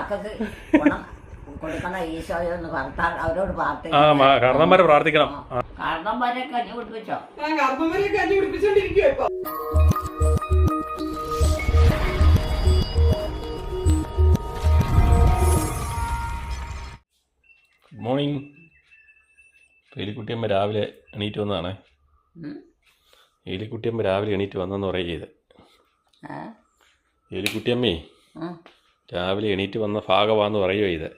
മക്കൾക്ക് ഗുണം കൊടുക്കണം ഈശോയൊന്ന് ഭർത്താവ് അവരോട് ആ കാരണന്മാരെ പ്രാർത്ഥിക്കണം. കാരണന്മാരെ കഞ്ഞി കുടിപ്പിച്ചോ? കാരണന്മാരെ കഞ്ഞി കുടിപ്പിച്ചോണ്ടിരിക്കുവോ ഇപ്പൊ? Good morning. എലിക്കുട്ടിയമ്മ രാവിലെ എണീറ്റ് വന്നതാണേ. എലിക്കുട്ടിയമ്മ രാവിലെ എണീറ്റ് വന്നെന്ന് പറയുക ചെയ്ത്. എലിക്കുട്ടിയമ്മേ രാവിലെ എണീറ്റ് വന്ന ഭാഗമാണെന്ന് പറയുക ചെയ്ത്.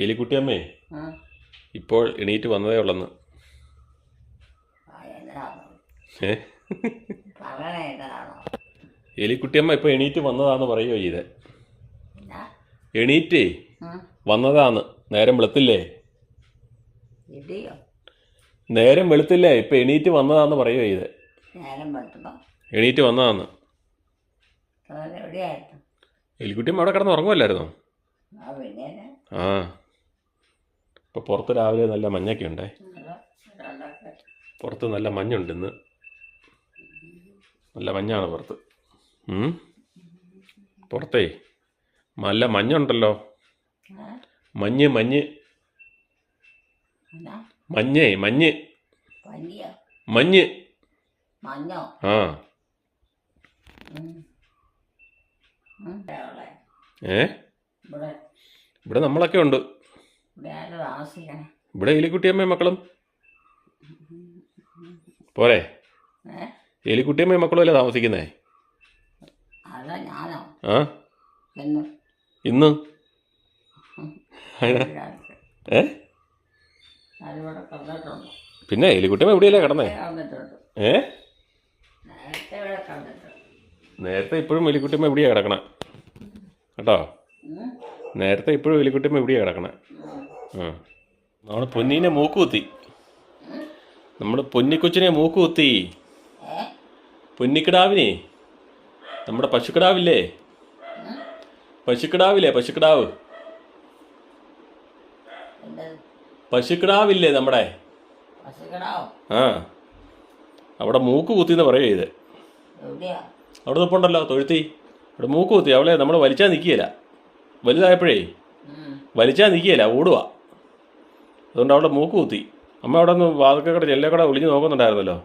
എലിക്കുട്ടിയമ്മേ ഇപ്പോൾ എണീറ്റ് വന്നതേ ഉള്ളെന്ന്. എലിക്കുട്ടിയമ്മ ഇപ്പോൾ എണീറ്റ് വന്നതാന്ന് പറയുക ചെയ്ത്. എണീറ്റേ വന്നതാന്ന്. നേരം വെളുത്തില്ലേ? നേരം വെളുത്തില്ലേ? ഇപ്പം എണീറ്റ് വന്നതാന്ന് പറയുക ചെയ്ത്. എണീറ്റ് വന്നതാന്ന്. എലിക്കുട്ടിയമ്മ അവിടെ കിടന്ന് ഉറങ്ങുമല്ലായിരുന്നോ? ആ ഇപ്പം പുറത്ത് രാവിലെ നല്ല മഞ്ഞൊക്കെ ഉണ്ടേ. പുറത്ത് നല്ല മഞ്ഞുണ്ട് ഇന്ന്. നല്ല മഞ്ഞാണ് പുറത്ത്. പുറത്തേ നല്ല മഞ്ഞുണ്ടല്ലോ. മഞ്ഞ് മഞ്ഞ് മഞ്ഞേ മഞ്ഞ് മഞ്ഞ് ആ ഇവിടെ നമ്മളൊക്കെ ഉണ്ട്. ഇവിടെ എലിക്കുട്ടിയമ്മയും മക്കളും പോരെ. എലിക്കുട്ടിയമ്മയും മക്കളും അല്ലേ താമസിക്കുന്നേ? ആ ഇന്ന് പിന്നെ എലിക്കുട്ടിയമ്മ എവിടെയല്ലേ കിടന്നേ? നേരത്തെ ഇപ്പോഴും എലിക്കുട്ടിയമ്മ എവിടെയാ കിടക്കണേ കേട്ടോ. നേരത്തെ ഇപ്പോഴും എലിക്കുട്ടിയമ്മ എവിടെയാ കിടക്കണേ. നമ്മുടെ പൊന്നീനെ മൂക്ക് കുത്തി. നമ്മുടെ പൊന്നിക്കൊച്ചിനെ മൂക്ക് കുത്തി. പൊന്നിക്കിടാവിനെ, നമ്മുടെ പശുക്കിടാവില്ലേ? പശുക്കിടാവില്ലേ? പശുക്കിടാവ് പശുക്കിടാവില്ലേ നമ്മുടെ? ആ അവിടെ മൂക്ക് കുത്തിന്ന് പറയുക ചെയ്ത്. അവിടെ നിൽപ്പുണ്ടല്ലോ തൊഴുത്തി. അവിടെ മൂക്ക് കുത്തി. അവളെ നമ്മൾ വലിച്ചാൽ നിൽക്കുകയില്ല. വലുതായപ്പോഴേ വലിച്ചാൽ നിൽക്കുകയില്ല, ഓടുക. അതുകൊണ്ട് അവിടെ മൂക്ക് കുത്തി. അമ്മ അവിടെ നിന്ന് വാതിൽക്കടെ ജനലേ കൂടെ ഒളിഞ്ഞ് നോക്കുന്നുണ്ടായിരുന്നല്ലോ.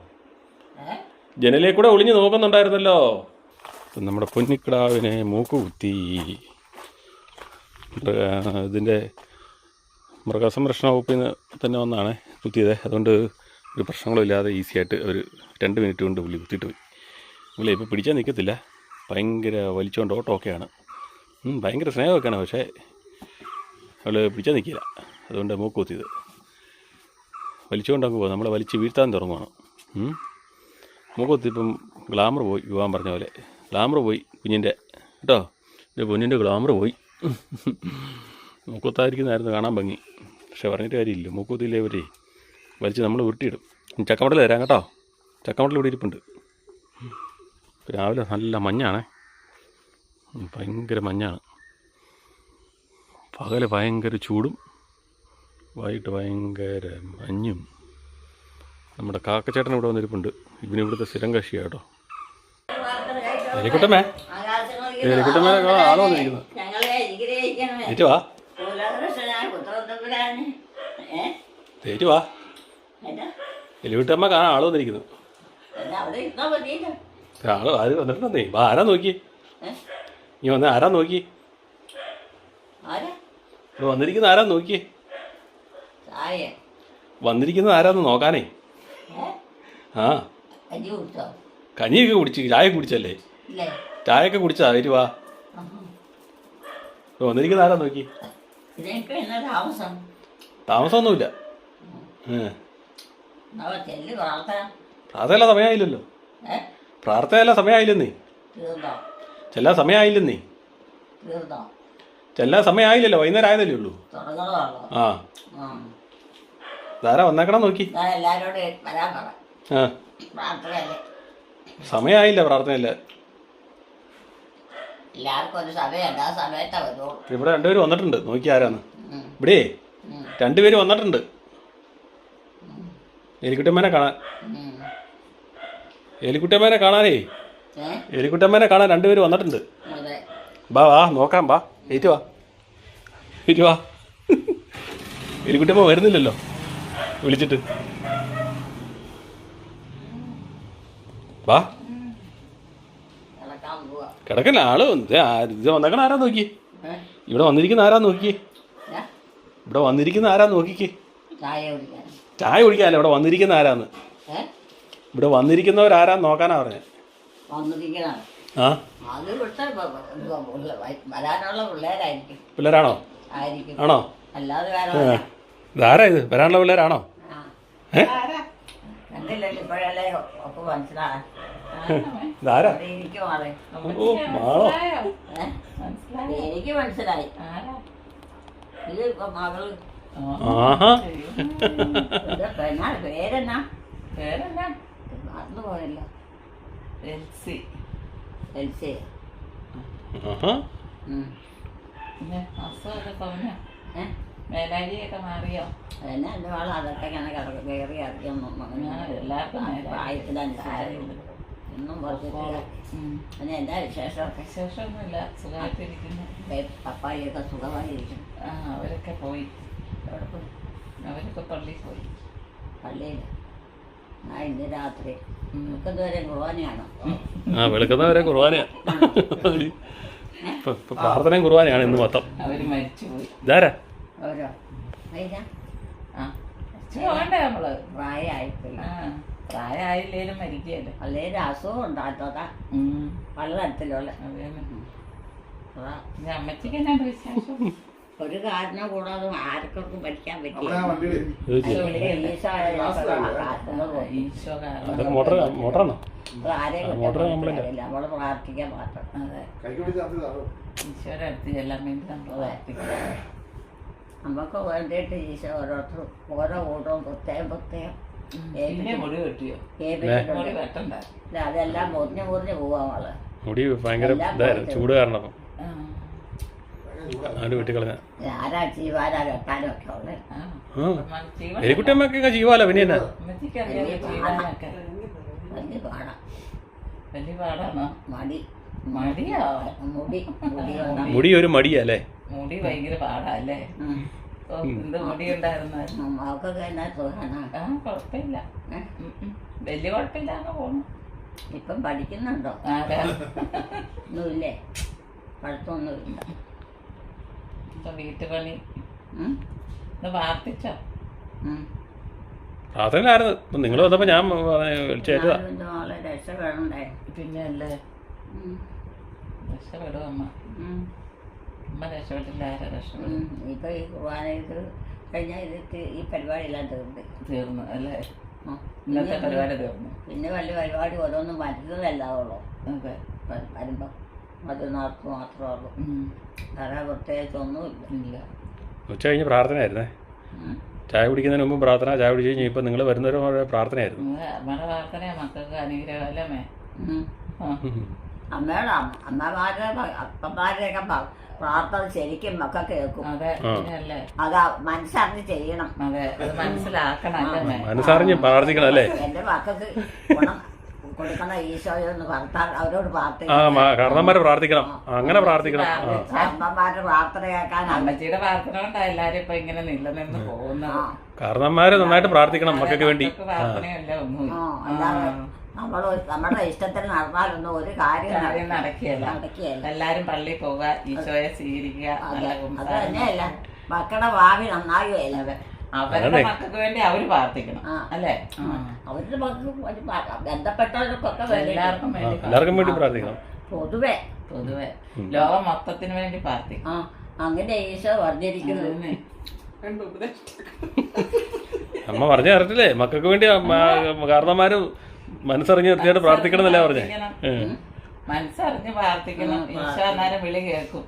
ജനലേ കൂടെ ഒളിഞ്ഞ് നോക്കുന്നുണ്ടായിരുന്നല്ലോ. നമ്മുടെ പൊന്നിക്കിടാവിനെ മൂക്ക് കുത്തി. ഇതിൻ്റെ മൃഗസംരക്ഷണ വകുപ്പിൽ നിന്ന് തന്നെ വന്നാണ് കുത്തിയത്. അതുകൊണ്ട് ഒരു പ്രശ്നങ്ങളും ഇല്ലാതെ ഈസി ആയിട്ട് ഒരു 2 മിനിറ്റ് കൊണ്ട് പുള്ളി കുത്തിയിട്ട് പോയി. പുള്ളി ഇപ്പോൾ പിടിച്ചാൽ നിൽക്കത്തില്ല. ഭയങ്കര വലിച്ചുകൊണ്ട് ഓട്ടമൊക്കെയാണ്. ഭയങ്കര സ്നേഹമൊക്കെയാണ്. പക്ഷേ അവൾ പിടിച്ചാൽ നിൽക്കില്ല. അതുകൊണ്ട് മൂക്ക് കുത്തിയത്. വലിച്ചുകൊണ്ടങ്ങ് പോകും. നമ്മളെ വലിച്ച് വീഴ്ത്താൻ തുടങ്ങുവാണ്. മൂക്ക് കുത്തിയപ്പം ഗ്ലാമർ പോയി. വിവാഹം പറഞ്ഞ പോലെ ഗ്ലാമർ പോയി കുഞ്ഞിൻ്റെ കേട്ടോ. എൻ്റെ പൊന്നിൻ്റെ ഗ്ലാമർ പോയി. മൂക്കുത്തായിരിക്കുന്നതായിരുന്നു കാണാൻ ഭംഗി. പക്ഷെ പറഞ്ഞിട്ട് കാര്യമില്ല. മൂക്കുത്തില്ലേ പറ്റി വലിച്ച് നമ്മൾ ഉരുട്ടിയിടും. ചക്കമടൽ തരാം കേട്ടോ. ചക്കമടൽ ഇവിടെ ഇരിപ്പുണ്ട്. രാവിലെ നല്ല മഞ്ഞാണേ. ഭയങ്കര മഞ്ഞാണ്. പകല് ഭയങ്കര ചൂടും വൈകിട്ട് ഭയങ്കര മഞ്ഞും. നമ്മുടെ കാക്കച്ചേട്ടൻ ഇവിടെ വന്നിരിപ്പുണ്ട്. ഇവനിവിടുത്തെ സ്ഥിരം കക്ഷിയാണ് കേട്ടോ. എലിക്കുട്ടമ്മേ എലിക്കുട്ടമ്മേ ആള് വന്നിരിക്കുന്നു. ഏറ്റുവാ ഏറ്റുവാ എലിക്കുട്ടമ്മ കാണാൻ ആള് വന്നിരിക്കുന്നു. ആള് ആര് വന്നിട്ടുണ്ടെന്നേ. ആരാ നോക്കി നീ വന്ന ആരാ നോക്കി വന്നിരിക്കുന്ന ആരാ നോക്കിയേ. വന്നിരിക്കുന്നത് ആരാന്ന് നോക്കാനേ. ആ കഞ്ഞിയൊക്കെ കുടിച്ച് ചായ കുടിച്ചല്ലേ? ചായയൊക്കെ കുടിച്ചാ വരുവാ. വന്നിരിക്കുന്ന ആരാ നോക്കി. താമസമൊന്നുമില്ല. പ്രാർത്ഥനയല്ല സമയമായില്ലല്ലോ. പ്രാർത്ഥനയല്ല സമയമായില്ലെന്നേ. ചെല്ലാൻ സമയമായില്ലെന്നേ. ചെല്ലാൻ സമയമായില്ലല്ലോ. വൈകുന്നേരം ആയതല്ലേ ഉള്ളൂ. ആ ധാരാ വന്നേക്കണം നോക്കി. ആ സമയമായില്ല. പ്രാർത്ഥനയല്ല. ഇവിടെ 2 പേര് വന്നിട്ടുണ്ട്. നോക്കി ആരാന്ന്. ഇവിടെ 2 പേര് വന്നിട്ടുണ്ട് എലിക്കുട്ടമ്മേനെ കാണാൻ. എലിക്കുട്ടമ്മേനെ കാണാനേ. എലിക്കുട്ടമ്മേനെ കാണാൻ 2 പേര് വന്നിട്ടുണ്ട്. വാ വാ നോക്കാം വാ ഏറ്റു വാ ഏറ്റു വാ എലിക്കുട്ടിയമ്മ വരുന്നില്ലല്ലോ വിളിച്ചിട്ട് വാ കിടക്കാൻ പോവാ. കിടക്കല്ല ആള് ഇത് വന്നേക്കണ ആരാ നോക്കി ഇവിടെ വന്നിരിക്കുന്ന ആരാ നോക്കി ഏ? ഇവിടെ വന്നിരിക്കുന്ന ആരാ നോക്കിക്കേ ചായ കുടിക്കാൻ. ചായ കുടിക്കാനല്ല ഇവിടെ വന്നിരിക്കുന്ന ആരാന്ന് ഏ? ഇവിടെ വന്നിരിക്കുന്നവരാരാന്ന് നോക്കാനാ പറഞ്ഞേ വന്നിരിക്കണം. ആ അത് വിട്ട് വരാനുള്ള പിള്ളേരായിരിക്കും. പിള്ളേരാണോ ആയിരിക്കും. ആണോ അല്ലാതെ വേറെ ആ. ഇതാരാ ഇത് വരാനുള്ള പിള്ളേരാണോ ആ. ഏ കണ്ടില്ലല്ലോ ഇപ്പോഴല്ലേ ഒക്കെ മനസ്സിലാകാൻ. ഇതാരാ ഇരിക്കുവാണേ. ഓ മാളോ എനിക്ക് മനസ്സിലായി. ഇത് ഇപ്പൊ മകള് ആഹാ എന്നാ പേരെന്നാ പേരെന്നാ? മറന്നു പോയല്ലോ. എൽസി. എൽസി. ആഹാ പിന്നെ അസുഖമൊക്കെ കുറഞ്ഞോ? ഏ? മേലാരിയൊക്കെ മാറിയോ? എന്നാ എൻ്റെ വാള് അതൊക്കെ ഇങ്ങനെ കയറി അറിയാമെന്നും എല്ലാവർക്കും പ്രായത്തിനനുസരിച്ച് ഒന്നും പറഞ്ഞിട്ടില്ല. പിന്നെ എന്താ വിശേഷമൊക്കെ? വിശേഷമൊന്നുമില്ല, സുഖമായിട്ടിരിക്കുന്നു. പപ്പായൊക്കെ സുഖമായിരിക്കും. ആ അവരൊക്കെ പോയി, എവിടെ പോയി? അവരൊക്കെ പള്ളിയിൽ പോയി. പള്ളിയിൽ. ആ ഇന്ന് രാത്രി നമുക്കെന്തുവരെ കുർബാനയാണോ? ആ വെളുക്കുന്നവരെ കുർബാനയാ ഇപ്പൊ പ്രാർത്ഥനയും കുർബാനയാണ് ഇന്ന് മൊത്തം. അവര് മരിച്ചു പോയി. ഇതാരാ ഓരോ അതിനാ ആ മരിച്ചു പോകണ്ടേ നമ്മള്? പ്രായമായിട്ടില്ല. ആ പ്രായമായില്ലേലും മരിക്കുകയല്ലേ. അല്ലെങ്കിൽ അസുഖം ഉണ്ടാകാത്ത പലതരത്തിലുള്ള അതാ. പിന്നെ അമ്മച്ചിക്ക് എന്നാണ് വിശേഷം? ഒരു കാരണം കൂടാതെ ആർക്കും പഠിക്കാൻ പറ്റില്ല. ഈശോ കാരണം. അതൊക്കെ മോട്ടറാണോ നമ്മള് പ്രാർത്ഥിക്കാൻ മാത്രം. അതെ, ഈശോയുടെ അടുത്ത് ചെല്ലാൻ വേണ്ടി നമ്മൾ പ്രാർത്ഥിക്കുക. നമുക്ക് വേണ്ടിയിട്ട് ഈശോ ഓരോരുത്തർ ഓരോ കൂട്ടവും പ്രത്യേകം പിന്നെ മുടി വെട്ടിയോ? മുടി വെട്ടണ്ട. അതെല്ലാം മുറിഞ്ഞ് പോവാ നമ്മള്. മുടി ഭയങ്കര ഇതായിരുന്നു ചൂട് കാരണം അപ്പം ആണ്ട് വെട്ടിക്കളഞ്ഞ ആരാ ജീവാരാ വെട്ടാനും ഒക്കെ ഉള്ളത്. എലിക്കുട്ടിയമ്മക്കൊക്കെ ജീവാലോ പിന്നെ എന്നാ അമ്മച്ചിക്ക് അറിയാം ചെയ്യാനൊക്കെ. വലിയ പാടാ. വലിയ പാടാണോ? മടി മടിയോ? മുടി മുടി ഒരു മടിയാ അല്ലേ? മുടി ഭയങ്കര പാടാ അല്ലേ? എന്ത് മുടി ഉണ്ടായിരുന്നു? മക്കൾക്ക് എന്നാ സുഖാണ്. ആ കുഴപ്പമില്ല, വലിയ കുഴപ്പമില്ലാന്ന് പോണു. ഇപ്പം പഠിക്കുന്നുണ്ടോ? ആരാ? ഒന്നുമില്ലേ? പഠിത്തമൊന്നുമില്ല. ഇപ്പൊ വീട്ടുപണി ഇന്ന് പ്രാർത്ഥിച്ചോ? പ്രാർത്ഥനയിലായിരുന്നു. ഇപ്പം നിങ്ങൾ വന്നപ്പോൾ ഞാൻ വിളിച്ചേറ്റതാ. മോളെ രക്ഷപ്പെടണ്ടേ? പിന്നെ അല്ലേ രക്ഷപ്പെടും അമ്മ. അമ്മ രക്ഷപ്പെട്ടില്ല, ആരാ രക്ഷപ്പെടും? ഇപ്പൊ ഈ കുർബാന ഇത് കഴിഞ്ഞാൽ ഇത് ഈ പരിപാടിയെല്ലാം തീർന്നു അല്ലേ? ഇന്നത്തെ പരിപാടി തീർന്നു. പിന്നെ വലിയ പരിപാടി ഓരോന്നും വരുന്നതല്ലാവുള്ളൂ. അതെ, വരുമ്പം അത് മാത്രമേ ഉള്ളൂ. വേറെ പ്രത്യേകിച്ചൊന്നുമില്ല. ഇല്ല. ഉച്ച കഴിഞ്ഞ് പ്രാർത്ഥനയായിരുന്നേ. ചായ കുടിക്കുന്നതിന് മുമ്പ് പ്രാർത്ഥന, ചായ കുടിച്ച് കഴിഞ്ഞ് ഇപ്പം നിങ്ങൾ വരുന്നവരെ പ്രാർത്ഥനയായിരുന്നു. അമ്മയുടെ പ്രാർത്ഥനയാ മക്കൾക്ക് അനുഗ്രഹം അല്ലേ? അമ്മയുടെ അപ്പന്മാരുടെയൊക്കെ പ്രാർത്ഥന ശരിക്കും മക്കൾക്ക് കേൾക്കും. അതെ, അല്ലേ? അത് മനസ്സറിഞ്ഞ് ചെയ്യണം. അതെ, അത് മനസ്സിലാക്കണം അല്ലേ? മനസ്സറിഞ്ഞ് പ്രാർത്ഥിക്കണം അല്ലേ? എന്റെ മക്കൾക്ക് ഗുണം കൊടുക്കണ ഈശോയൊന്ന് അവരോട് പ്രാർത്ഥിക്കണം. കാരണന്മാരെ പ്രാർത്ഥിക്കണം, അങ്ങനെ പ്രാർത്ഥിക്കണം. അമ്മമാരുടെ പ്രാർത്ഥന കേൾക്കാൻ അമ്മച്ചിയുടെ പ്രാർത്ഥന കൊണ്ടാ എല്ലാരും ഇപ്പൊ ഇങ്ങനെ നിലനിന്ന് പോകുന്നത്. കാരണന്മാര് നന്നായിട്ട് പ്രാർത്ഥിക്കണം മക്കൾക്ക് വേണ്ടി. പ്രാർത്ഥനയല്ല ഒന്നും. അല്ലാതെ നമ്മുടെ ഇഷ്ടത്തിന് നടന്നാലൊന്നും ഒരു കാര്യം നടക്കുകയല്ല. എല്ലാരും പള്ളിയിൽ പോവുക, ഈശോയെ സ്വീകരിക്കുക. അത് തന്നെയല്ല മക്കളുടെ ഭാവി നന്നാകുകയല്ല. അവരുടെ മക്കൾക്ക് വേണ്ടി അവര് പ്രാർത്ഥിക്കണം അല്ലേ? അവരുടെ മക്കൾക്ക് ബന്ധപ്പെട്ടവർക്കൊക്കെ എല്ലാവർക്കും വേണ്ടി പ്രാർത്ഥിക്കണം. പൊതുവെ ലോകം മൊത്തത്തിന് വേണ്ടി പ്രാർത്ഥിക്കണം. അങ്ങനെ ഈശോ പറഞ്ഞിരിക്കുന്നത്. അമ്മ പറഞ്ഞു തരട്ടില്ലേ മക്കൾക്ക് വേണ്ടി കാരണന്മാരും മനസ്സറിഞ്ഞ് തീർച്ചയായിട്ടും പ്രാർത്ഥിക്കണം എന്നല്ലേ പറഞ്ഞേ? മനസ്സറിഞ്ഞ് പ്രാർത്ഥിക്കണം. ഈശോ അന്നേരം വിളി കേൾക്കും.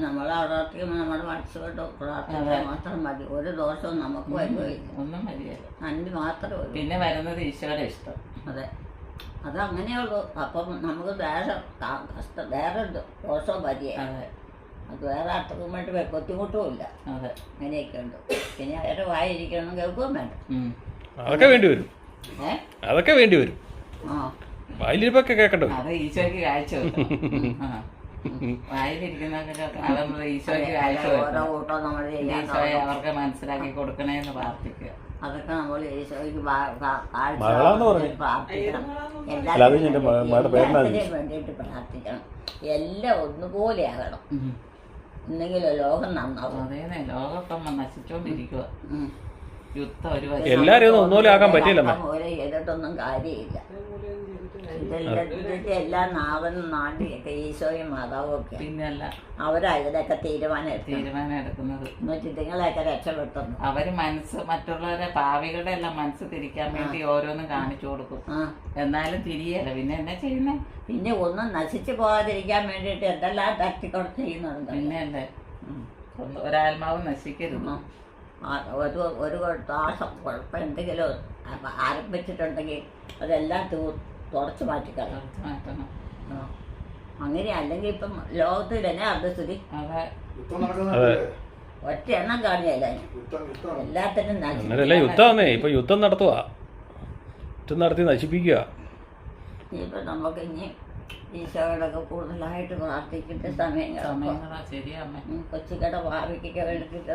നമ്മളെ പ്രാർത്ഥിക്കുമ്പോൾ നമ്മുടെ മനസ്സുകൊണ്ട് പ്രാർത്ഥിക്കാൻ മാത്രം മതി. ഒരു ദോഷവും നമുക്ക് വരുകയില്ല. ഒന്നും മതിയല്ല, നന്ദി മാത്രമേ ഉള്ളൂ. പിന്നെ വരുന്നത് ഈശോയുടെ ഇഷ്ടം. അതെ, അതങ്ങനെയുള്ളൂ. അപ്പം നമുക്ക് വേറെ ദോഷവും വരിക. അത് വേറെ ആർക്കും വേണ്ടി ബുദ്ധിമുട്ടും ഇല്ല. അതെ, അങ്ങനെയൊക്കെ ഉണ്ട്. പിന്നെ അവരെ വായിരിക്കണം കേൾക്കുകയും വേണ്ട. അതൊക്കെ വേണ്ടി വരും. അതൊക്കെ വേണ്ടി വരും. വായിലിരിപ്പൊക്കെ കേൾക്കണ്ടോ? അത് ഈശോയ്ക്ക് കാഴ്ച വായിലിരിക്കുന്നതൊക്കെ അത് ഈശോയ്ക്ക് കാഴ്ച ഓരോ കൂട്ടം നമ്മൾ ചെയ്യാൻ ഈശോയെ അവർക്ക് മനസ്സിലാക്കി കൊടുക്കണേന്ന് പ്രാർത്ഥിക്കുക. അതൊക്കെ നമ്മൾ ഈശോയ്ക്ക് മകളാന്ന് പറഞ്ഞു. പ്രാർത്ഥിക്കണം. പേരെന്നാ? വേണ്ടിയിട്ട് പ്രാർത്ഥിക്കണം. എല്ലാം ഒന്നുപോലെ ആകണം, എന്തെങ്കിലും ലോകം നന്നാവും. അതേന്നെ, ലോകം ഇപ്പം നശിച്ചോണ്ടിരിക്കുക. യുദ്ധം ഒരു എല്ലാരും ഒന്നുപോലെ ആക്കാൻ പറ്റില്ല. പോലെ ചെയ്തിട്ടൊന്നും കാര്യമില്ല. ഇതൊക്കെ എല്ലാം നാവനും നാട്ടിയൊക്കെ ഈശോയും മാതാവും ഒക്കെ പിന്നല്ല അവരാ ഇതിനൊക്കെ തീരുമാനം എടുക്കുന്നത്. എന്നുവെച്ച് ഇതുങ്ങളെയൊക്കെ രക്ഷപ്പെടുത്തുന്നു. അവര് മറ്റുള്ളവരെ പാവികളുടെ എല്ലാം മനസ്സ് തിരിക്കാൻ വേണ്ടി ഓരോന്നും കാണിച്ചു കൊടുക്കും. എന്നാലും തിരിയല്ല. പിന്നെ എന്നാ ചെയ്യുന്നേ? പിന്നെ ഒന്നും നശിച്ചു പോകാതിരിക്കാൻ വേണ്ടിയിട്ട് എന്തെല്ലാം തട്ടിക്കൊണ്ട് ചെയ്യുന്നുണ്ട്. പിന്നെയല്ലേ, ഒരാത്മാവും നശിക്കരുത്. ഒരു ദോഷം കുഴപ്പം എന്തെങ്കിലും ആരംഭിച്ചിട്ടുണ്ടെങ്കിൽ അതെല്ലാം തുടച്ചു മാറ്റിക്കളയും. അങ്ങനെ അല്ലെങ്കിൽ ഇപ്പം ലോകത്തിൽ തന്നെ അർദ്ധസ്ഥിതി ഒറ്റ എണ്ണം കാണിയല്ല, എല്ലാത്തിനും യുദ്ധമാണേ. ഇപ്പൊ യുദ്ധം നടത്തുക, യുദ്ധം നടത്തി നശിപ്പിക്കുക. ഇനിയിപ്പം നമുക്ക് ഇനി ഈശോയോടൊക്കെ കൂടുതലായിട്ട് പ്രാർത്ഥിക്കേണ്ട സമയങ്ങളാ. കൊച്ചിക്കട ഭാവിക്കൊക്കെ വേണ്ടിയിട്ട്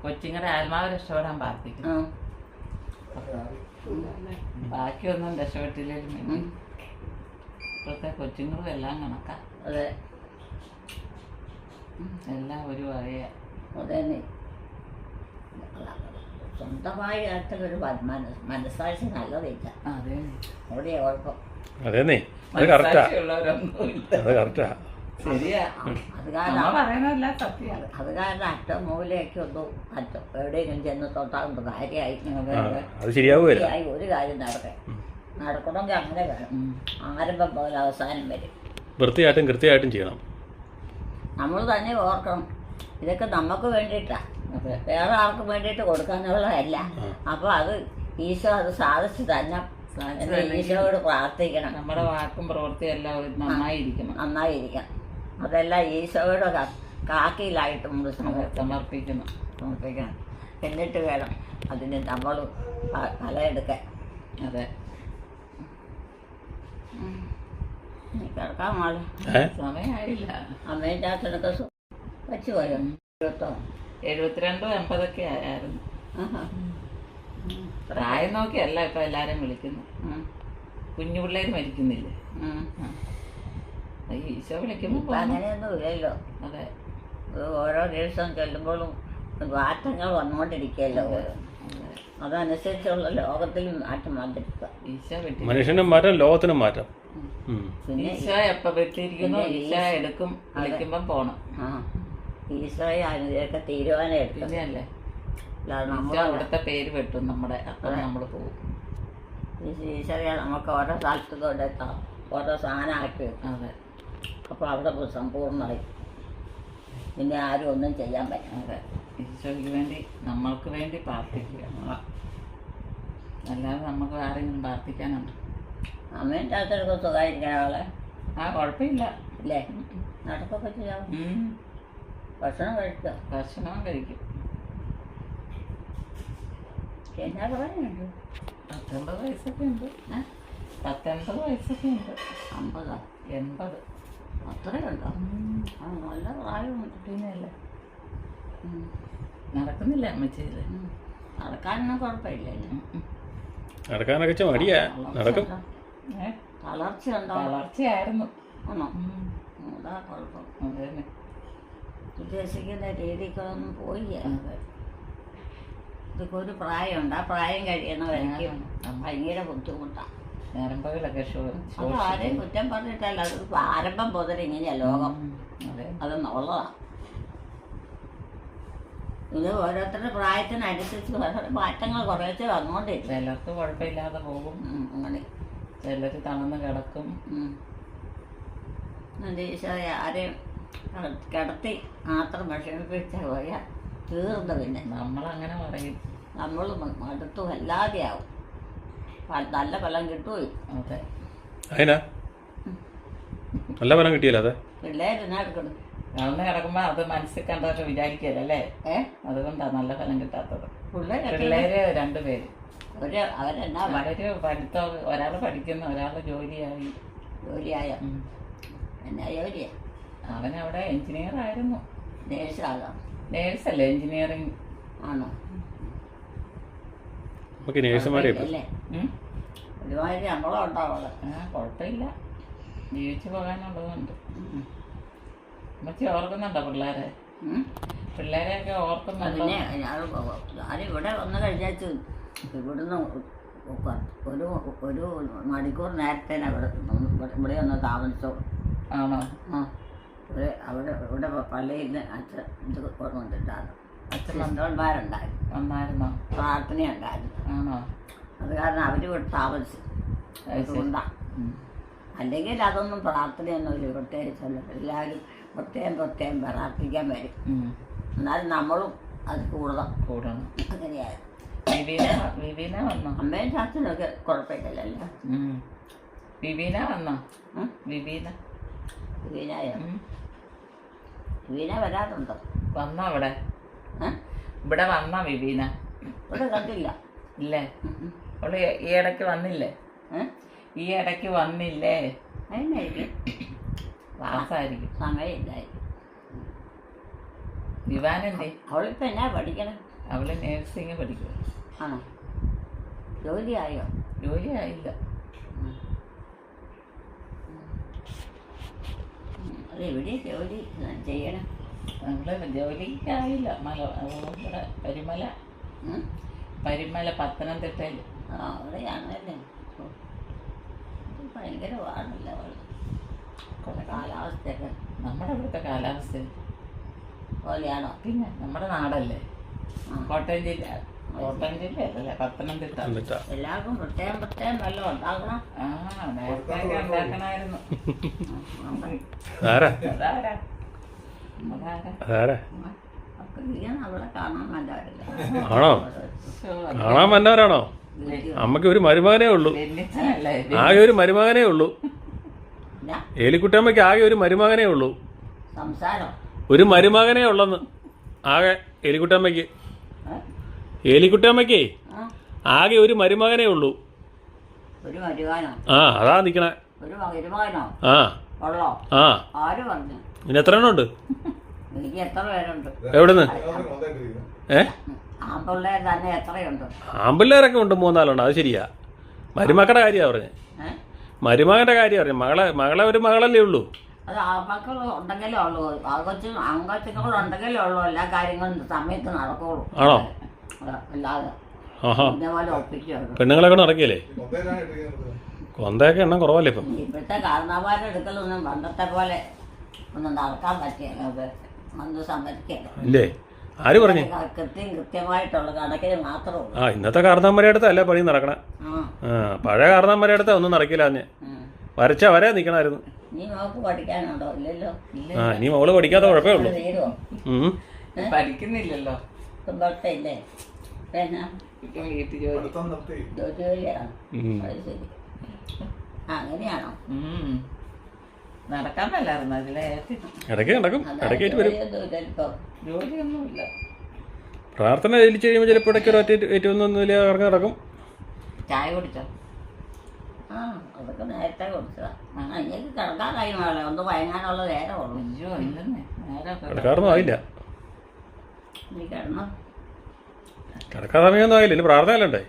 കൊച്ചിങ്ങടെ ആത്മാവ് രക്ഷപ്പെടാൻ പ്രാർത്ഥിക്കുന്നു. ബാക്കിയൊന്നും രക്ഷപ്പെട്ടില്ലെങ്കിലും ഇപ്പോഴത്തെ കൊച്ചുങ്ങളും എല്ലാം കണക്കാ. അതെ, എല്ലാം ഒരു വകയാ. അതെ, സ്വന്തമായി ഒരു മനസ്സാക്ഷി നല്ലതില്ല. അതെ, അവിടെ കുഴപ്പം. അതേന്നേ, അത് കറക്റ്റാ. അത് കറക്റ്റാ. ശരിയാ. അത് കാരണം പറയുന്നതല്ല സത്യമാണ്. അത് കാരണം അറ്റം മൂലയൊക്കെ ഒന്നും അറ്റം എവിടെയെങ്കിലും ചെന്ന് തൊട്ടാകുമ്പോൾ കാര്യമായി അത് ശരിയാവുകയില്ല. ഒരു കാര്യം നടക്കണമെങ്കിൽ അങ്ങനെ വേണം. ആരംഭം പോലെ അവസാനം വരും. വൃത്തിയായിട്ടും കൃത്യമായിട്ടും ചെയ്യണം. നമ്മൾ തന്നെ ഓർക്കണം, ഇതൊക്കെ നമുക്ക് വേണ്ടിയിട്ടാണ്, വേറെ ആർക്കും വേണ്ടിയിട്ട് കൊടുക്കാന്നുള്ളതല്ല. അപ്പോൾ അത് ഈശോ അത് സാധിച്ചു തന്നെ ഈശോയോട് പ്രാർത്ഥിക്കണം. നമ്മുടെ വാക്കും പ്രവൃത്തിയും എല്ലാം നന്നായിരിക്കണം. അതെല്ലാം ഈശോയുടെ കാക്കിയിലായിട്ട് നമ്മൾ സമർപ്പിക്കണം. എന്നിട്ട് വേണം അതിന് നമ്മൾ ഫലമെടുക്കാൻ. അതെ, കിടക്കാൻ മാളെ സമയമായില്ല. അമ്മേൻ്റെ അച്ഛനൊക്കെ വെച്ച് പോയോ? 72, 80 ആയിരുന്നു. പ്രായം നോക്കിയല്ല ഇപ്പൊ എല്ലാരും വിളിക്കുന്നു. കുഞ്ഞു പിള്ളേര് മരിക്കുന്നില്ലേ? ഈശോ വിളിക്കുമ്പോ അങ്ങനെയൊന്നും ഇല്ലല്ലോ. അതെ, ഓരോ ദിവസവും ചെല്ലുമ്പോഴും മാറ്റങ്ങൾ വന്നുകൊണ്ടിരിക്കുകയല്ലോ. അതനുസരിച്ചുള്ള ലോകത്തിലും മാറ്റം വന്നിരിക്കുക. ഈശോ മനുഷ്യനും മാറ്റം, ലോകത്തിനും മാറ്റം. പിന്നെ ഈശോ എപ്പ വിട്ടിരിക്കുന്നു ഈശോ എടുക്കും, വിളിക്കുമ്പോ പോണം. ഈശോയെ അതിനൊക്കെ തീരുമാനം എടുക്കും. പിന്നെയല്ലേ, അവിടുത്തെ പേര് വെട്ടും നമ്മുടെ. അപ്പം നമ്മൾ പോകും. ഈശോയെ നമുക്ക് ഓരോ സ്ഥലത്ത് കൊണ്ടെത്താം, ഓരോ സാധനമാക്കി വെക്കും. അതെ, അപ്പോൾ അവിടെ സമ്പൂർണ്ണമായി പിന്നെ ആരും ഒന്നും ചെയ്യാൻ പറ്റും. അതെ, ഈശോയ്ക്ക് വേണ്ടി നമ്മൾക്ക് വേണ്ടി പ്രാർത്ഥിക്കുക, അല്ലാതെ നമുക്ക് ആരെങ്കിലും പ്രാർത്ഥിക്കാനുണ്ട്. അമ്മേൻ്റെ അകത്തൊക്കെ സുഖമായിരിക്കണം അവളെ. കുഴപ്പമില്ല. ഇല്ലേ, നടക്കൊക്കെ ചെയ്യാം. ഭക്ഷണം കഴിക്കുക. ഭക്ഷണം കഴിക്കും. എന്നാ പറയുന്നുണ്ട്? 19 വയസ്സൊക്കെ ഉണ്ട്. 19 വയസ്സൊക്കെ ഉണ്ട്. 50, 80 അത്രയുണ്ടോ? നല്ല പ്രായമുണ്ട്. പിന്നെയല്ലേ, നടക്കുന്നില്ല അമ്മച്ചിയില്. നടക്കാനൊന്നും കുഴപ്പമില്ലല്ലോ. നടക്കാനൊക്കെ മടിയാ, നടക്കും. തളർച്ചയുണ്ടോ? തളർച്ചയായിരുന്നു. ആണോ? അതാ കുഴപ്പം. അതെ, ഉദ്ദേശിക്കുന്ന രീതികളൊന്നും പോയില്ല. ഇതൊക്കെ ഒരു പ്രായമുണ്ട്, ആ പ്രായം കഴിയണവരെനിക്ക് ഭയങ്കര ബുദ്ധിമുട്ടാണ്. ഞരമ്പുകളൊക്കെ അത് ആരെയും കുറ്റം പറഞ്ഞിട്ടല്ല, അത് ആരംഭം മുതൽ ഇങ്ങനെയാ ലോകം. അതെന്നുള്ളതാണ്. ഇത് ഓരോരുത്തരുടെ പ്രായത്തിനനുസരിച്ച് മാറ്റങ്ങൾ കുറേശ്ശെ വന്നുകൊണ്ടിരിക്കും. ചിലർക്ക് കുഴപ്പമില്ലാതെ പോകും, അങ്ങനെ ചിലർ തളർന്ന് കിടക്കും. ഈശോയെ ആരെയും കിടത്തി മാത്രം വിഷമിപ്പിച്ച പോയാൽ തീർന്നു. പിന്നെ നമ്മളങ്ങനെ പറയും, നമ്മൾ മടുത്തു വല്ലാതെയാവും. നല്ല ഫലം കിട്ടുപോയി. അതെ, അതിനാ നല്ല ഫലം കിട്ടിയല്ലോ. അതെ, പിള്ളേരെന്നാ എടുക്കണം. തളർന്ന് കിടക്കുമ്പോ അത് മനസ്സിൽ കണ്ടൊക്കെ വിചാരിക്കല്ലേ. അതുകൊണ്ടാ നല്ല ഫലം കിട്ടാത്തത്. പിള്ളേര് 2 പേര്. അവരെന്നാ അവര് പഠിത്തം, ഒരാൾ പഠിക്കുന്നു, ഒരാൾ ജോലിയായ. എന്നാ ജോലിയാ? അവനവിടെ എഞ്ചിനീയർ ആയിരുന്നു. നേഴ്സാകാം. നേഴ്സല്ലേ, എഞ്ചിനീയറിങ് ആണോ? നമുക്ക് നേഴ്സുമാരെ അല്ലേ? ഒരുമാതിരി ശമ്പളം ഉണ്ടാവുള്ളൂ. കുഴപ്പമില്ല, ജീവിച്ചു പോകാനുള്ളതുണ്ട്. അമ്മച്ചി ഓർക്കുന്നുണ്ടോ പിള്ളേരെ? പിള്ളേരെയൊക്കെ ഓർക്കുന്നുണ്ടോ? പിന്നെ ഞാനിവിടെ വന്ന് കഴിഞ്ഞാൽ ഇവിടുന്ന് ഒരു മണിക്കൂർ നേരത്തെ ഇവിടെ ഒന്ന് താമസിച്ചോ. ആണോ? ഇവിടെ പള്ളിയിൽ നിന്ന് അച്ഛൻ ഇത് കൊണ്ടുവന്നിട്ടാണ്. സിസ്റ്റർമാരുണ്ടായിരുന്നു. വന്നായിരുന്നോ? പ്രാർത്ഥനയുണ്ടായിരുന്നു. ആണോ? അത് കാരണം അവർ ഇവിടെ താമസിച്ചു. അതുകൊണ്ടാണ്. അല്ലെങ്കിൽ അതൊന്നും പ്രാർത്ഥനയൊന്നുമില്ല. പ്രത്യേകിച്ചല്ല, എല്ലാവരും പ്രത്യേകം പ്രാർത്ഥിക്കാൻ വരും. എന്നാലും നമ്മളും അത് കൂടണം. അങ്ങനെയായിരുന്നു. വിവീന വന്നോ? അമ്മയും ചാച്ചനൊക്കെ കുഴപ്പമില്ലല്ലോ. വിവീന വന്നോ? വിവീനയോ? വിവീന വരാറുണ്ടോ? വന്നോ ഇവിടെ? ഇവിടെ വന്നോ വിവീന? ഇവിടെ കണ്ടില്ല. ഇല്ലേ? അവള് ഈ ഇടയ്ക്ക് വന്നില്ലേ? ഈ ഇടയ്ക്ക് വന്നില്ലേ? അതിനായിരിക്കും. ക്ലാസ്സായിരിക്കും. സമയമില്ലായിരിക്കും. വിവാനെന്തേ? അവളിപ്പോൾ എന്നാ പഠിക്കണം? അവള് നേഴ്സിങ് പഠിക്കുക. ആണോ? ജോലിയായോ? ജോലി ആയില്ല. അത് എവിടെ ജോലി ചെയ്യണം? നമ്മള് ജോലിക്കായില്ല. ഇവിടെ പരിമല പത്തനംതിട്ടയിൽ. അവിടെയാണല്ലേ? ഭയങ്കര പാടില്ല കാലാവസ്ഥയൊക്കെ. നമ്മുടെ ഇവിടുത്തെ കാലാവസ്ഥ പോലെയാണോ? പിന്നെ നമ്മുടെ നാടല്ലേ, കോട്ടയം ജില്ലയല്ലേ, പത്തനംതിട്ട. എല്ലാവർക്കും പ്രത്യേകം വല്ലതും ഉണ്ടാക്കണം. നേരത്തെ ഉണ്ടാക്കണമായിരുന്നു. അവളെ കാണാൻ നല്ലവരില്ല. ആണോ? കാണാൻ വന്നവരാണോ? അമ്മക്ക് ഒരു മരുമകനേ ഉള്ളൂ. ആകെ ഒരു മരുമകനേ ഉള്ളൂ. ഏലിക്കുട്ടിയമ്മയ്ക്ക് ആകെ ഒരു മരുമകനേ ഉള്ളൂ. സംസാരം ഒരു മരുമകനേ ഉള്ളെന്ന് ആകെ ഏലിക്കുട്ടിയമ്മയ്ക്ക്. ഏലിക്കുട്ടിയമ്മയ്ക്കേ ആകെ ഒരു മരുമകനേ ഉള്ളൂ. ഒരു മരുമകനോ? അതാ നിക്കണേ. ഒരു മരുമകനോ? ഉള്ളോ? ആര് പറഞ്ഞു? പിന്നെ എത്ര എണ്ണം ഉണ്ട്? എനിക്ക് എത്ര പേരുണ്ട്? എവിടുന്ന്? ആമ്പിള്ളേർ തന്നെ എത്രയുണ്ട്? ആമ്പിള്ളേരൊക്കെ ഉണ്ട്, 3-4 അത് ശരിയാ. മരുമക്കളുടെ കാര്യമാണ് പറഞ്ഞേ. മരുമകന്റെ കാര്യം പറഞ്ഞു. മകളെ ഒരു മകളല്ലേ ഉള്ളൂ. അത് ആമക്കൾ ഉണ്ടെങ്കിലേ ഉള്ളൂ. അംഗച്ചുങ്ങളുണ്ടെങ്കിലേ ഉള്ളൂ എല്ലാ കാര്യങ്ങളും സമയത്ത് നടക്കുള്ളൂ. ആണോ? അല്ലാതെ പോലെ ഒപ്പിക്കുള്ളൂ. പെണ്ണുങ്ങളൊക്കെ നടക്കിയല്ലേ? കൊന്തയൊക്കെ എണ്ണം കുറവല്ലേ ഇപ്പം? ഇപ്പോഴത്തെ കാരണവന്മാരുടെ അടുക്കലൊന്നും പണ്ടത്തെ പോലെ ഒന്നും നടക്കാൻ പറ്റിയല്ലോ. അത് അന്ന് സമ്മതിക്കല്ലോ. ഇല്ലേ? ആര് പറഞ്ഞു? കൃത്യമായിട്ടുള്ള കണക്കിന് മാത്രമേ ഉള്ളൂ. ഇന്നത്തെ കാരണവന്മാരെ അടുത്ത് അല്ല പണി നടക്കണേ. പഴയ കാരണവന്മാരെ അടുത്ത് ഒന്നും നടക്കില്ല. അന്ന് വരെ നിക്കണായിരുന്നു. നീ മോക്ക് പഠിക്കാനുണ്ടോ? ഇല്ലല്ലോ. ഇനി മോള് പഠിക്കാത്ത കുഴപ്പമേ ഉള്ളൂ. പഠിക്കുന്നില്ലല്ലോ. ഇല്ലേ? ജോലിയാണ്. അത് ശരി. അങ്ങനെയാണോ? നടക്കാൻ മേലായിരുന്നു. ഇടയ്ക്ക് നടക്കും, ഇടയ്ക്കായിട്ട് വരും. ജോലിയൊന്നുമില്ല. പ്രാർത്ഥന ചൊല്ലിച്ച് കഴിയുമ്പോൾ ചിലപ്പോൾ ഇടയ്ക്ക് ഏറ്റവും ഇറങ്ങി നടക്കും. ചായ കുടിച്ചോ? അതൊക്കെ നേരത്തെ കുടിച്ചതാ. എനിക്ക് കിടക്കാൻ കഴിയുമല്ലോ. ഒന്ന് വൈകാനുള്ള നേരമുള്ളൂ. അയ്യോ ഇല്ലെന്നേ, കിടക്കാറൊന്നും ആയില്ല. നീ കിടന്നോ? കിടക്കാൻ സമയമൊന്നും ആയില്ല. ഇനി പ്രാർത്ഥന ചെല്ലണ്ടേ?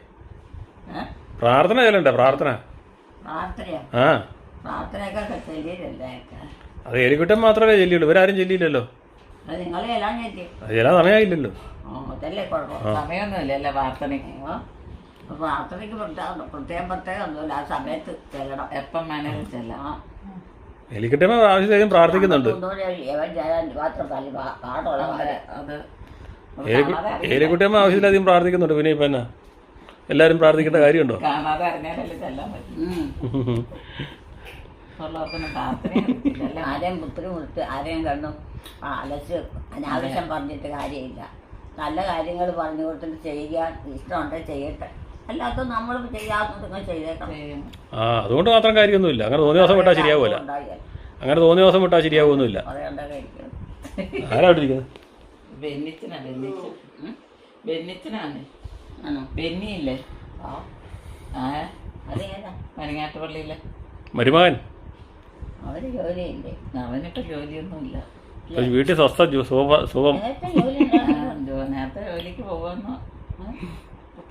പ്രാർത്ഥന ചെല്ലണ്ടേ? പ്രാർത്ഥനയോ? പ്രാർത്ഥനയൊക്കെ ചെല്ലിയില്ലല്ലേ? അത് ഏലിക്കുട്ടൻ മാത്രമേ ചെല്ലിയുള്ളൂ. ഇവരാരും ചെല്ലിയില്ലല്ലോ. അത് നിങ്ങളെ എല്ലാം ചെല്ലി. അത് ചെല്ലാൻ സമയമായില്ലല്ലോ. അതല്ലേ കുഴപ്പം. സമയമൊന്നുമില്ലല്ലേ പ്രാർത്ഥനയ്ക്ക്? പ്രാർത്ഥനയ്ക്ക് പ്രത്യേകം ഒന്നുമില്ല. ആ സമയത്ത് ചെല്ലണം. എപ്പം വേണേലും ചെല്ലാം. എലിക്കുട്ടമ്മ ആവശ്യത്തേക്കും പ്രാർത്ഥിക്കുന്നുണ്ട്. ഏലിക്കുട്ടമ്മ ആവശ്യത്തിലധികം പ്രാർത്ഥിക്കുന്നുണ്ട്. പിന്നെ ഇപ്പൊ എന്നാ എല്ലാരും പ്രാർത്ഥിക്കേണ്ട കാര്യമുണ്ടോ? കാണാതെ അറിഞ്ഞാലല്ലേ ചെല്ലാൻ പറ്റും. ആരെയും പുത്രി മുറിച്ച് ആരെയും കണ്ണും അലച്ച് അനാവശ്യം പറഞ്ഞിട്ട് കാര്യമില്ല. നല്ല കാര്യങ്ങൾ പറഞ്ഞു കൊടുത്തിട്ട് ചെയ്യുക. ഇഷ്ടമുണ്ടെങ്കിൽ ചെയ്യട്ടെ. അല്ലാത്ത നമ്മൾ ചെയ്യാത്ത ചെയ്തേക്കണം. അതുകൊണ്ട് മാത്രം കാര്യമൊന്നുമില്ല. അങ്ങനെ തോന്നിയ ദിവസം വിട്ടാൽ ശരിയാവൂല. അങ്ങനെ തോന്നിയ ദിവസം വിട്ടാൽ ശരിയാവൊന്നുമില്ല. ആരാ ഇരിക്കുന്നത്? ബെന്നിയില്ലേ? മരിങ്ങാട്ടുപള്ളിയിലെ മരുമകൻ. അവന് ജോലിയില്ലേ? അവനിട്ട് ജോലിയൊന്നുമില്ല. ഇപ്പൊ വീട്ടിൽ സ്വസ്ഥ സുഖം. നേരത്തെ ജോലി ഉണ്ടായിരുന്നു. നേരത്തെ ജോലിക്ക് പോകുമെന്ന്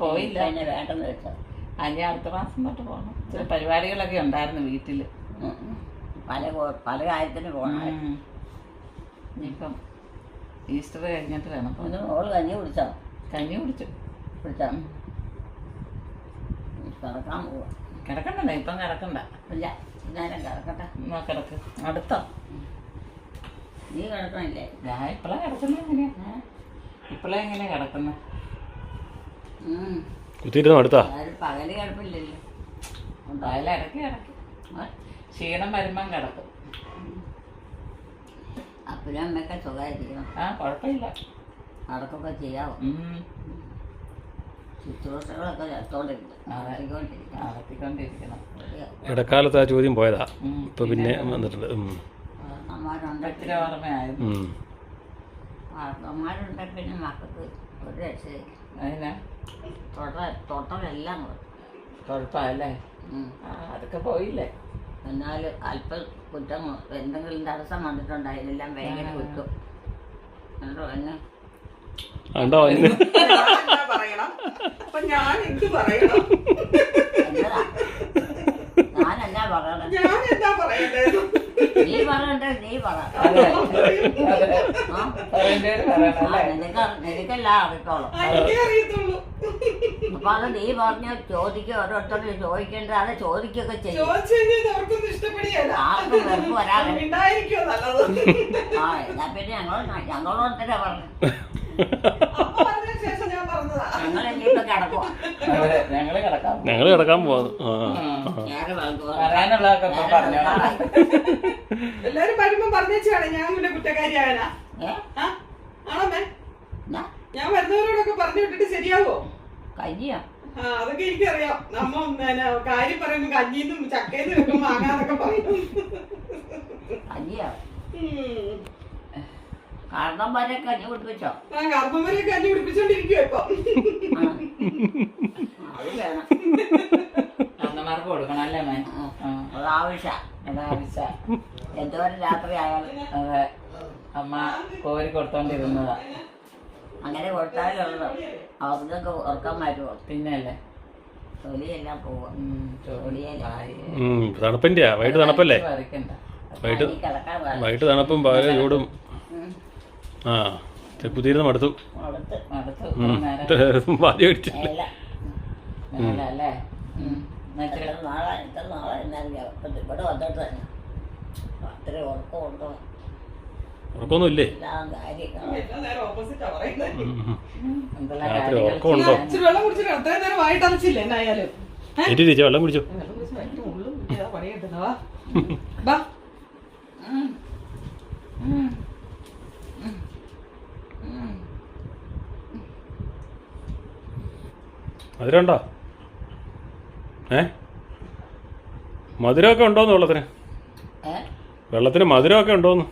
പോയില്ല. പിന്നെ വേണ്ടെന്ന് വെച്ചോ. അതിൻ്റെ അടുത്ത മാസം തൊട്ട് പോകണം. ചില പരിപാടികളൊക്കെ ഉണ്ടായിരുന്നു വീട്ടിൽ. പല കാര്യത്തിന് പോകണം. ഇനിയിപ്പം ഈസ്റ്റർ കഴിഞ്ഞിട്ട് വേണം. ഒന്ന് മോള് കഞ്ഞി കുടിച്ചോ? കഞ്ഞി കുടിച്ചു. കുടിച്ചോ? കിടക്കാൻ പോവാ. കിടക്കണ്ടേ? ഇപ്പം കിടക്കണ്ട. ഇല്ല, നേരം കിടക്കട്ടെ. എന്നാ കിടക്ക്. അടുത്തോ? നീ കിടക്കണില്ലേ? ഞാൻ ഇപ്പോഴാ കിടക്കുന്നത്. എങ്ങനെയാ ഇപ്പോഴാ എങ്ങനെയാ കിടക്കുന്നത്? കുത്തിയിരുന്നോ അടുത്താ? പകല് കിടപ്പില്ലല്ലോ. എന്തായാലും ഇടയ്ക്ക് കിടക്കും. ക്ഷീണം വരുമ്പം കിടക്കും. അപ്പനും അമ്മയൊക്കെ സുഖമായിരിക്കണം. കുഴപ്പമില്ല. നടക്കൊക്കെ ചെയ്യാവോ? ശുശ്രൂഷകളൊക്കെ നടത്തിക്കൊണ്ടിരിക്കണം. ഇടക്കാലത്ത് ആ ചോദ്യം പോയതാ. ഇപ്പൊ പിന്നെ വന്നിട്ടുണ്ട്. ഒത്തിരി ഓർമ്മയായിരുന്നു. അമ്മമാരുണ്ടെ പിന്നെ മക്കൾക്ക് ഒരു രക്ഷയില്ല. അതിനാ തൊട്ടതെല്ലാം കുഴപ്പമല്ലേ? അതൊക്കെ പോയില്ലേ? എന്നാലും അല്പം കുറ്റം എന്തെങ്കിലും തടസ്സം വന്നിട്ടുണ്ടായിരുന്നെല്ലാം ഭയങ്കര കുറ്റം. കണ്ടോ എന്നെ? കണ്ടോ ഞാൻ എന്ത് പറയണം? ഞാൻ എന്നാ പറയണേ? നീ പറയണ്ടേ? നീ പറ. നിനക്കെല്ലാം അറിയത്തോളൂ. അപ്പൊ അത് നീ പറഞ്ഞ ചോദിക്കുക, ഓരോരുത്തരും ചോദിക്കേണ്ടത് അത് ചോദിക്കുകയൊക്കെ ചെയ്യും. ആർക്കും വെറുപ്പ് വരാതെ. എന്നാ പിന്നെ ഞങ്ങളോട് തന്നെ പറഞ്ഞു. ഞങ്ങളിപ്പോ കിടക്കുവാ. ഞങ്ങള് കിടക്കാൻ പോകുന്നു. എല്ലാരും വരുമ്പോ പറഞ്ഞേച്ചാണ് ഞാൻ പിന്നെ കുറ്റക്കാരിയാകാനാ. ആണമ്മേ, ഞാൻ വരുന്നവരോടൊക്കെ പറഞ്ഞു വിട്ടിട്ട് ശരിയാവോ? കഞ്ഞിയാ? അതൊക്കെ എനിക്കറിയാം. നമ്മ കാര്യം പറയുമ്പോ കഞ്ഞിന്നും ചക്കയിന്നും ഒക്കെ വാങ്ങാന്നൊക്കെ പറയും. കഞ്ഞിയാ? കാരണവന്മാരെ കഞ്ഞി കുടിപ്പിച്ചോ? കാരണവന്മാരെ കഞ്ഞി കുടിപ്പിച്ചോണ്ടിരിക്കുവോ ഇപ്പൊ? അത് വേണം. കാരണന്മാർക്ക് കൊടുക്കണം അല്ലേ മേ? അതാവശ്യ എന്തോരം രാത്രി ആയാലും. അതെ, അമ്മ കോരി കൊടുത്തോണ്ടിരുന്നതാ. അങ്ങനെ കൊടുത്താലുള്ളൂ അവർക്കൊക്കെ ഉറക്കം മാറ്റുമോ? പിന്നല്ലേ തൊലിയെല്ലാം പോവും. തണുപ്പിന്റെയാ. വൈകിട്ട് തണുപ്പല്ലേ? വൈകിട്ട് തണുപ്പും പകല് ചൂടും. കുത്തിയിരുന്ന് മടുത്തു. വാദ്യം അടിച്ചില്ല. ഇവിടെ വന്നിട്ട് തന്നെ അത്ര ഉറക്കമുണ്ടോ? ഉറക്കമൊന്നും ഇല്ലേ? രാത്രി ഉറക്കമുണ്ടോ? വെള്ളം കുടിച്ചിട്ട് അത്രയും നേരം വായിട്ടടച്ചില്ലേ എന്നായാലും? ചേച്ചി വെള്ളം കുടിച്ചോ? മധുരമുണ്ടോ? മധുരമൊക്കെ ഉണ്ടോന്ന് വെള്ളത്തിന്? വെള്ളത്തിന് മധുരമൊക്കെ ഉണ്ടോന്ന്?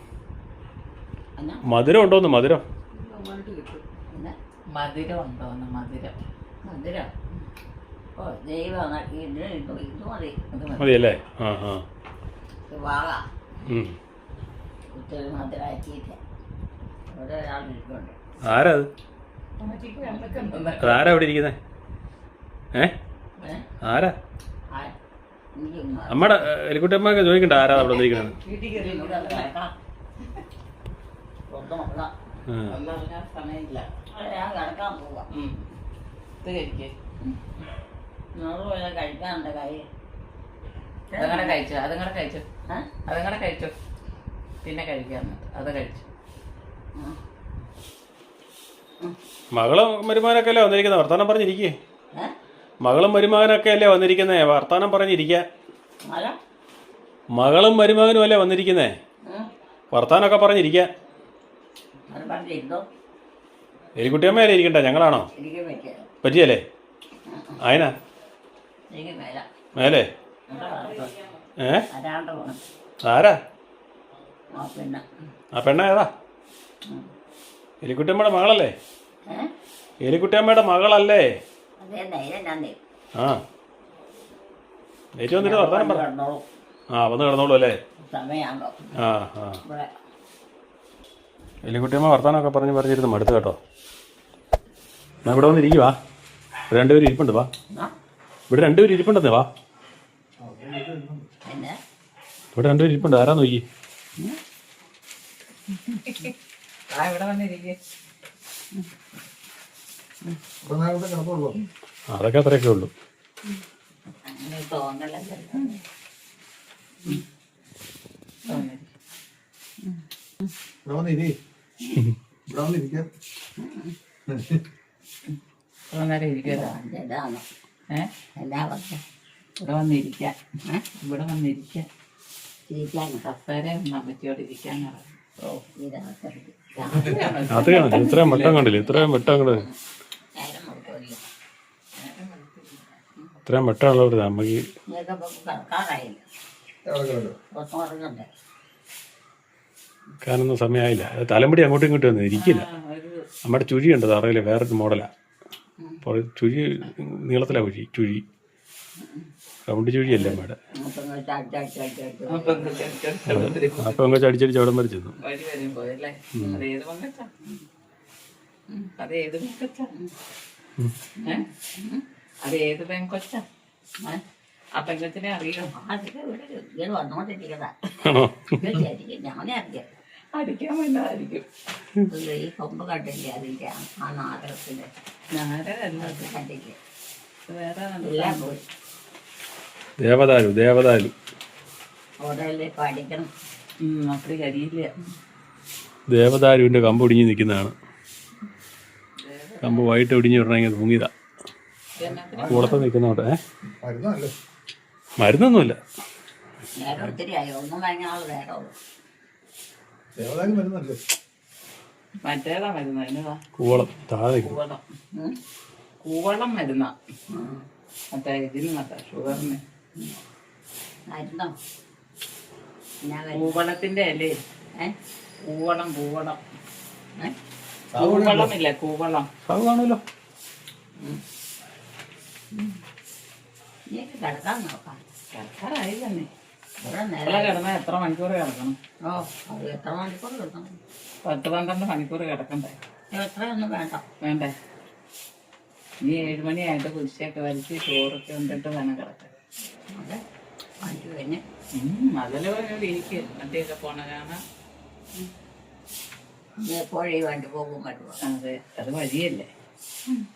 മധുരം ഉണ്ടോന്ന്? മധുരം മധുരം ഉണ്ടോന്ന്? മധുരം മധുരം ദൈവം ഇത് മതി. മതിയല്ലേ? വാങ്ങ ഒത്തിരി മധുരമാക്കിയിട്ട് ഇവിടെ ഒരാളിരിക്കുന്നുണ്ട്. ആരാ അത്? അതാരാ ഇവിടെ ഇരിക്കുന്നേ? ആരാ? അമ്മയുടെ എലിക്കുട്ടിയമ്മയൊക്കെ ചോദിക്കണ്ട ആരാ അവിടെ വന്നിരിക്കുന്നത്? സമയമില്ല. ഞാൻ കിടക്കാൻ പോവാം. കഴിക്കാനുണ്ട് കൈ. അതങ്ങടെ കഴിച്ചു. പിന്നെ കഴിക്കാന്ന് അത് കഴിച്ചു. മകളും മരുമാനൊക്കെ അല്ലേ വന്നിരിക്കുന്നത്? വർത്താനം പറഞ്ഞിരിക്കേ. മകളും മരുമകനൊക്കെ അല്ലേ വന്നിരിക്കുന്നേ? വർത്താനം പറഞ്ഞിരിക്കാൻ. മകളും മരുമകനും അല്ലേ വന്നിരിക്കുന്നേ? വർത്താനൊക്കെ പറഞ്ഞിരിക്കാൻ. എലിക്കുട്ടിയമ്മയല്ലേ ഇരിക്കണ്ടേ? ഞങ്ങളാണോ? പറ്റിയല്ലേ? ആയനാ മേലെ? ആരാ? ആ പെണ്ണ ഏതാ? എലിക്കുട്ടിയമ്മയുടെ മകളല്ലേ? എലിക്കുട്ടിയമ്മയുടെ മകളല്ലേ? ഏറ്റവും വന്നിട്ട് വർത്താനം പറ. ആ വന്ന് കിടന്നോളൂ അല്ലേ? സമയമാകുമ്പോ ആ ആ ഇവിടെ എലിക്കുട്ടിയമ്മ വർത്താനമൊക്കെ പറഞ്ഞിരുന്നു മടുത്ത് കേട്ടോ. എന്നാ ഇവിടെ വന്ന് ഇരിക്കുവാ. ഇവിടെ രണ്ടുപേരും ഇരിപ്പുണ്ട് വാ. ഇവിടെ രണ്ടുപേരും ഇരിപ്പുണ്ടെന്നേ വാ. പിന്നെ ഇവിടെ രണ്ടുപേരും ഇരിപ്പുണ്ട്. ആരാന്ന് നോക്കി. ഇവിടെ വന്നിരിക്കും. അതൊക്കെ അത്രയൊക്കെ ഉള്ളൂ. അങ്ങനെ തോന്നലൊക്കെ നേരം ഇരിക്കുമല്ലോ. ഇതാണ് എല്ലാവർക്കും ഇവിടെ വന്നിരിക്കാം. ഇവിടെ വന്നിരിക്കാം. ഇരിക്കാനും കസേര അമ്മച്ചിയോട് ഇരിക്കാൻ ഓ ഇതൊക്കെ അത്രയാണ്. ഇത്രയും വെട്ടം കണ്ടില്ലേ? ഇത്രയും വെട്ടം കണ്ടത്. നേരം കൊടുക്കില്ല. ഇത്രയും വെട്ടമുള്ളവർ നമുക്ക് ഇതൊക്കെ കിടക്കാറായില്ല. കുറച്ച് ഉറങ്ങണ്ടേ? കാനൊന്നും സമയമായില്ല. തലമുടി അങ്ങോട്ടും ഇങ്ങോട്ടും ഒന്നും ഇരിക്കില്ല. നമ്മുടെ ചുഴി ഉണ്ട് തറയില്. വേറൊരു മോഡലാണ്. ചുഴി നീളത്തിലാണ് ചുഴി. റൗണ്ട് ചുഴിയല്ല അമ്മയുടെ. അപ്പം അങ്ങ് ചടിച്ചടിച്ച് അവിടെ വരെ ചെന്നു. വഴി വരും പോയല്ലേ? അതേത് പങ്കച്ചാ? അതേത് പെങ്കൊച്ചാ? അതേത് പെങ്കൊച്ചാ? ആ പെങ്കൊച്ചിനെ അറിയോ? ഇങ്ങനെ വന്നോണ്ടിരിക്കതാ. ആണോ? ഞാനേ അറിയാം. അടിക്കാൻ വേണ്ടതായിരിക്കും. ഈ കൊമ്പ് കണ്ടില്ലേ? അതിന്റെ ആ നാടകത്തിന്റെ ഞാനല്ല കണ്ടില്ലേ? വേറെ എല്ലാം പോയി. ദേവദാരു അവിടെ പഠിക്കണം. അപ്പടി കരിയില്ല. ദേവദാരുവിന്റെ കമ്പ് ഒടിഞ്ഞ് നിൽക്കുന്നതാണ്. കമ്പ് വൈകിട്ട് ഒടിഞ്ഞ് വിടണമെങ്കിൽ തൂങ്ങിയതാ. കൂടത്ത് നിൽക്കുന്നോട്ടെ. മരുന്നൊന്നുമില്ല. നേരം ഒത്തിരി ആയി. ഒന്നും കഴിഞ്ഞ ആൾ നേരം ഉള്ളു. മറ്റേതാ മരുന്ന്. അതിനതാ കൂവളം താഴെ കൂവളം. കൂവളം മരുന്ന. മറ്റേ ഇതിന് മറ്റേ ഷുഗറിന്. മരുന്നോ? കൂവളത്തിന്റെ അല്ലേ? കൂവളം കൂവളം കൂവളമില്ല കൂവളം. സാവ് കാണുമല്ലോ. കിടക്കാൻ നോക്കാം. കിടക്കാറായില്ലേ? ഇവിടെ ഇവിടെ കിടന്നാൽ എത്ര മണിക്കൂർ കിടക്കണം? ഓ അത് എത്ര മണിക്കൂർ കിടക്കണം? 10-12 മണിക്കൂർ കിടക്കണ്ടേ? എത്രയൊന്നും വേണ്ട. വേണ്ടേ? ഈ 7 മണിയായിട്ട് കുരിശയൊക്കെ വലിച്ച് ചോറൊക്കെ ഉണ്ടിട്ട് വേണം കിടക്കാൻ. അതെ പണിക്ക് കഴിഞ്ഞ് അതല്ലേ പറഞ്ഞോട് ഇരിക്കും. വണ്ടിയൊക്കെ പോണ കാണാൻ. എപ്പോഴും ഈ വണ്ടി പോകും വരുമോ? അതെ അത് വഴിയല്ലേ?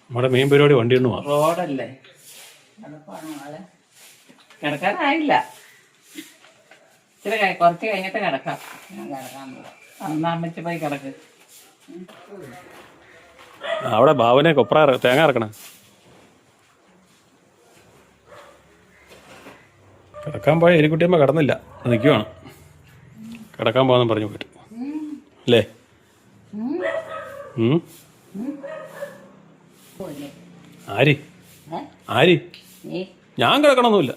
നമ്മുടെ മെയിൻ പരിപാടി വണ്ടി എണ്ണുവാ. റോഡല്ലേ? എളുപ്പമാണ് ആളെ. കിടക്കാനായില്ല. ഇച്ചിരി കുറച്ച് കഴിഞ്ഞിട്ട് കിടക്കാം. ഞാൻ കിടക്കാൻ പോവാം. അന്ന് അമ്മച്ചി പോയി കിടക്ക്. അവിടെ ഭാവനെ കൊപ്ര തേങ്ങ ഇറക്കണം. കിടക്കാൻ പോയ എലിക്കുട്ടിയമ്മ കിടന്നില്ല. നിൽക്കുവാണ്. കിടക്കാൻ പോകാന്ന് പറഞ്ഞു പോയിട്ട് അല്ലേ? ആര് ആര്? ഞാൻ കിടക്കണമെന്നില്ല.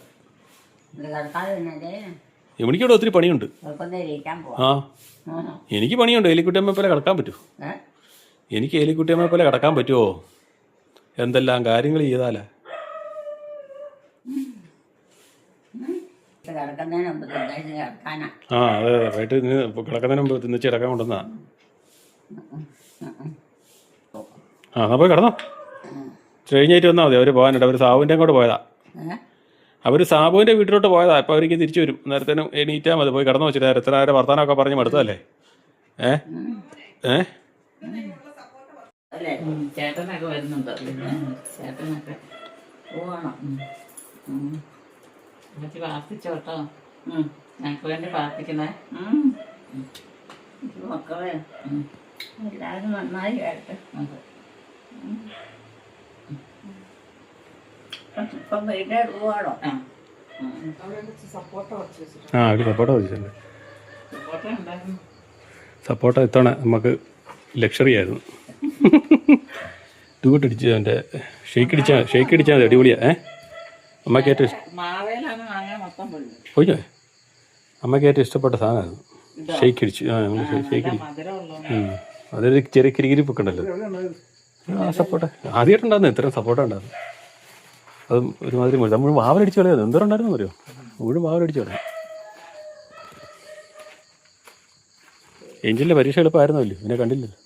എവിടേക്കൂടെ ഒത്തിരി പണിയുണ്ട്. ആ എനിക്ക് പണിയുണ്ട്. എലിക്കുട്ടിയമ്മ പോലെ കിടക്കാൻ പറ്റുമോ? എനിക്ക് എലിക്കുട്ടിയമ്മ പോലെ കിടക്കാൻ പറ്റുമോ? എന്തെല്ലാം കാര്യങ്ങൾ ചെയ്താലാ. ആ അതെ അതെ വൈകിട്ട് കിടക്കുന്നതിന് മുമ്പ് തിന്നിച്ച് കിടക്കാൻ കൊണ്ടുവന്നാ. ആ എന്നാ പോയി കിടന്നോ. കഴിഞ്ഞിട്ട് വന്നാൽ മതി. അവർ പോകാനുണ്ട്. അവർ സാബുവിൻ്റെ അങ്ങോട്ട് പോയതാ. അവർ സാബുവിൻ്റെ വീട്ടിലോട്ട് പോയതാ. ഇപ്പോൾ അവർക്ക് തിരിച്ചു വരും. നേരത്തേനും എണീറ്റാൽ മതി. പോയി കിടന്നു വെച്ചിട്ട് എത്ര നേരം വർത്താനമൊക്കെ പറഞ്ഞ് മടുത്തതല്ലേ? ചേട്ടനൊക്കെ വരുന്നുണ്ടോ? ചേട്ടനൊക്കെ പോവാണോ? അമ്മച്ചി പ്രാർത്ഥിച്ചോട്ടോ. ഞങ്ങൾക്ക് വേണ്ടി പ്രാർത്ഥിക്കുന്നേ. മക്കളെ എല്ലാവരും നന്നായി കേട്ടെ. ഇപ്പം വീട്ടിൽ പോവാണോ? ആ ഒരു സപ്പോർട്ട വെച്ചിട്ടുണ്ട്. സപ്പോർട്ട ഇത്തവണ നമുക്ക് ലക്ഷറി ആയിരുന്നു. തൂക്കിട്ടടിച്ച് അവൻ്റെ ഷെയ്ക്ക് അടിച്ചാൽ മതി. അടിപൊളിയാ. അമ്മയ്ക്ക് ഏറ്റവും പോയിക്കോ. അമ്മയ്ക്ക് ഏറ്റവും ഇഷ്ടപ്പെട്ട സാധനമായിരുന്നു ഷെയ്ക്ക് അടിച്ച്. ഷെയ്ക്ക് അടിച്ച് അതൊരു ചെറിയ കിരികിരിപ്പൊക്കെ ഉണ്ടല്ലോ. ആ സപ്പോർട്ട് ആദ്യമായിട്ടുണ്ടായിരുന്നു. ഇത്രയും സപ്പോർട്ട് ഉണ്ടായിരുന്നു. അതും ഒരുമാതിരി നമ്മൾ വാവലടിച്ച് കളയായിരുന്നു. എന്തോരം ഉണ്ടായിരുന്നു അറിയോ? മുഴുവൻ വാവലടിച്ച് കളയാം. ഏഞ്ചലിൻ്റെ പരീക്ഷ എളുപ്പമായിരുന്നല്ലോ, പിന്നെ കണ്ടില്ലല്ലോ.